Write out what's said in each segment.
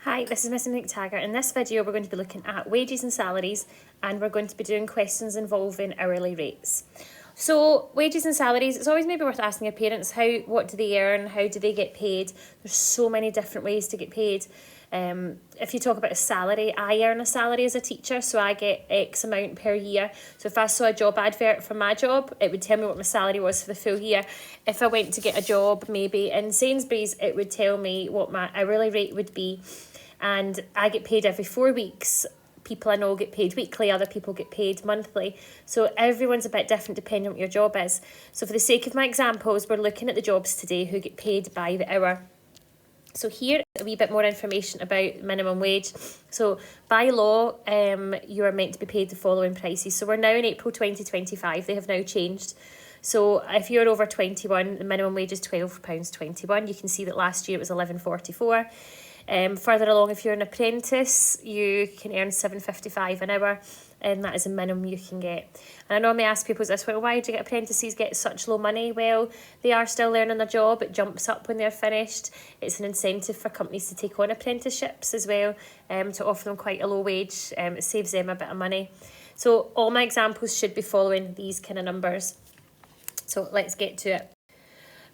Hi, this is Miss McTaggart. In this video, we're going to be looking at wages and salaries, and we're going to be doing questions involving hourly rates. So, wages and salaries, it's always maybe worth asking your parents, what do they earn, how do they get paid? There's so many different ways to get paid. If you talk about a salary, I earn a salary as a teacher, so I get X amount per year. So if I saw a job advert for my job, it would tell me what my salary was for the full year. If I went to get a job maybe in Sainsbury's, it would tell me what my hourly rate would be. And I get paid every 4 weeks. People I know get paid weekly, other people get paid monthly. So everyone's a bit different depending on what your job is. So for the sake of my examples, we're looking at the jobs today who get paid by the hour. So here, a wee bit more information about minimum wage. So by law, you are meant to be paid the following prices. So we're now in April 2025, they have now changed. So if you're over 21, the minimum wage is £12.21. You can see that last year it was £11.44. Further along, if you're an apprentice, you can earn £7.55 an hour, and that is the minimum you can get. And I normally ask people this, well, why do you get apprentices get such low money? Well, they are still learning their job. It jumps up when they're finished. It's an incentive for companies to take on apprenticeships as well, to offer them quite a low wage. It saves them a bit of money. So all my examples should be following these kind of numbers. So let's get to it.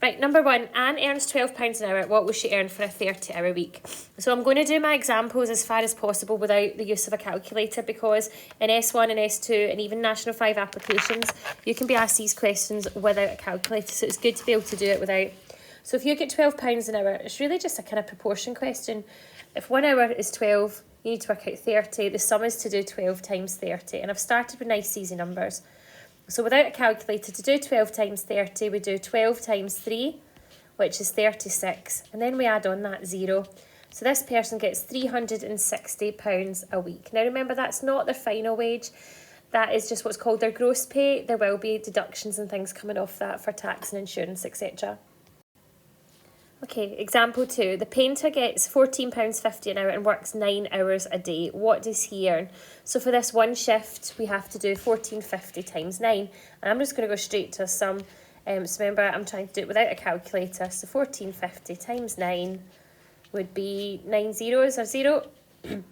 Right, number one, Anne earns £12 an hour. What will she earn for a 30-hour week? So I'm going to do my examples as far as possible without the use of a calculator, because in S1 and S2 and even National 5 applications, you can be asked these questions without a calculator. So it's good to be able to do it without. So if you get £12 an hour, it's really just a kind of proportion question. If 1 hour is 12, you need to work out 30. The sum is to do 12 times 30. And I've started with nice easy numbers. So without a calculator, to do 12 times 30, we do 12 times 3, which is 36. And then we add on that 0. So this person gets £360 a week. Now remember, that's not their final wage. That is just what's called their gross pay. There will be deductions and things coming off that for tax and insurance, etc. Okay, example 2. The painter gets £14.50 an hour and works 9 hours a day. What does he earn? So for this one shift, we have to do £14.50 times 9. And I'm just going to go straight to a sum. So remember, I'm trying to do it without a calculator. So £14.50 times 9 would be 9 zeros are 0,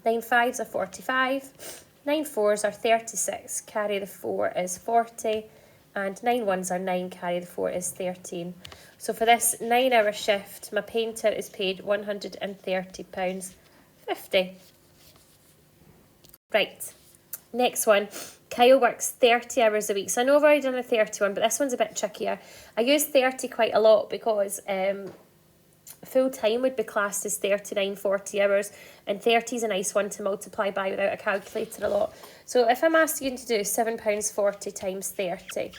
9 fives are 45, 9 fours are 36, carry the 4 is 40, and 9 ones are 9, carry the 4 is 13. So for this 9-hour shift, my painter is paid £130.50. Right, next one. Kyle works 30 hours a week. So I know I've already done a 31, but this one's a bit trickier. I use 30 quite a lot because full-time would be classed as 39, 40 hours, and 30 is a nice one to multiply by without a calculator a lot. So if I'm asking you to do £7.40 times 30,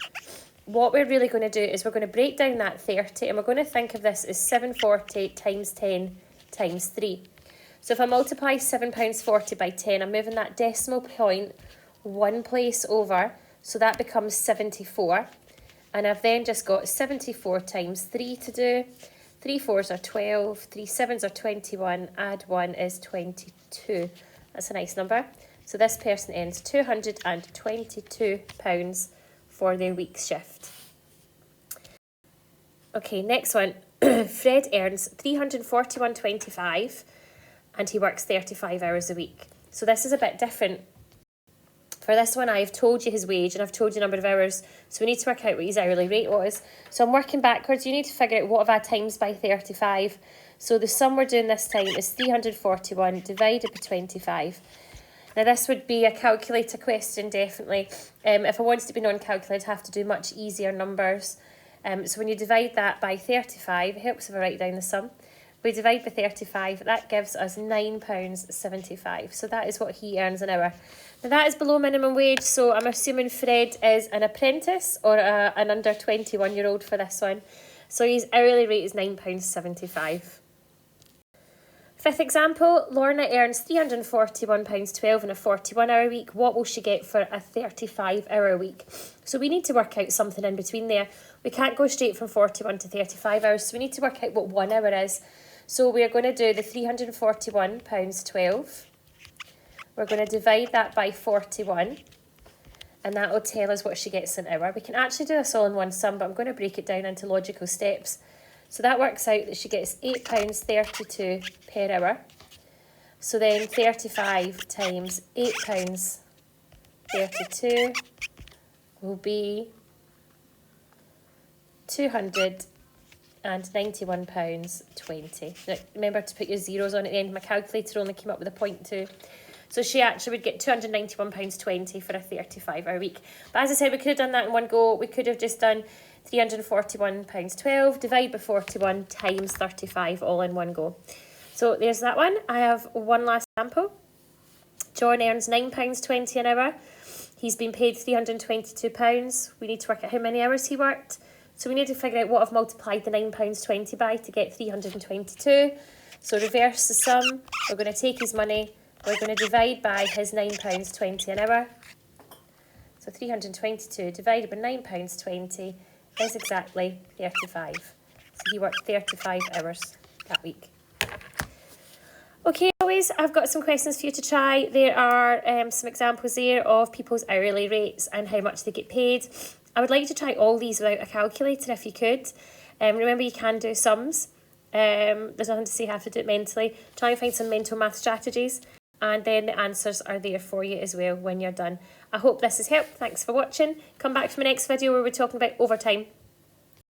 what we're really going to do is we're going to break down that 30 and we're going to think of this as 740 times 10 times 3. So if I multiply £7.40 by 10, I'm moving that decimal point one place over, so that becomes 74. And I've then just got 74 times 3 to do. 3 fours are 12, 3 sevens are 21, add 1 is 22. That's a nice number. So this person earns £222 for their week's shift. Okay, next one. Fred earns £341.25 and he works 35 hours a week. So this is a bit different. For this one, I've told you his wage and I've told you the number of hours, so we need to work out what his hourly rate was. So I'm working backwards. You need to figure out what have I times by 35. So the sum we're doing this time is 341 divided by 25. Now this would be a calculator question, definitely. If I wanted to be non-calculator, I'd have to do much easier numbers. So when you divide that by 35, it helps if I write down the sum. We divide by 35, that gives us £9.75. So that is what he earns an hour. Now that is below minimum wage, so I'm assuming Fred is an apprentice or an under 21-year-old for this one. So his hourly rate is £9.75. Fifth example, Lorna earns £341.12 in a 41-hour week. What will she get for a 35-hour week? So we need to work out something in between there. We can't go straight from 41 to 35 hours, so we need to work out what 1 hour is. So we're going to do the £341.12. We're going to divide that by 41, and that will tell us what she gets an hour. We can actually do this all in one sum, but I'm going to break it down into logical steps. So that works out that she gets £8.32 per hour. So then 35 times £8.32 will be £291.20. Now, remember to put your zeros on at the end. My calculator only came up with a 0.2. So she actually would get £291.20 for a 35-hour week. But as I said, we could have done that in one go. We could have just done £341.12 divided by 41 times 35 all in one go. So there's that one. I have one last example. John earns £9.20 an hour. He's been paid £322. We need to work out how many hours he worked. So we need to figure out what I've multiplied the £9.20 by to get 322. So reverse the sum. We're going to take his money. We're going to divide by his £9.20 an hour. So 322 divided by £9.20 is exactly 35. So he worked 35 hours that week. Okay, always, I've got some questions for you to try. There are some examples there of people's hourly rates and how much they get paid. I would like you to try all these without a calculator if you could. Remember, you can do sums. There's nothing to say you have to do it mentally. Try and find some mental math strategies. And then the answers are there for you as well when you're done. I hope this has helped. Thanks for watching. Come back to my next video where we're talking about overtime.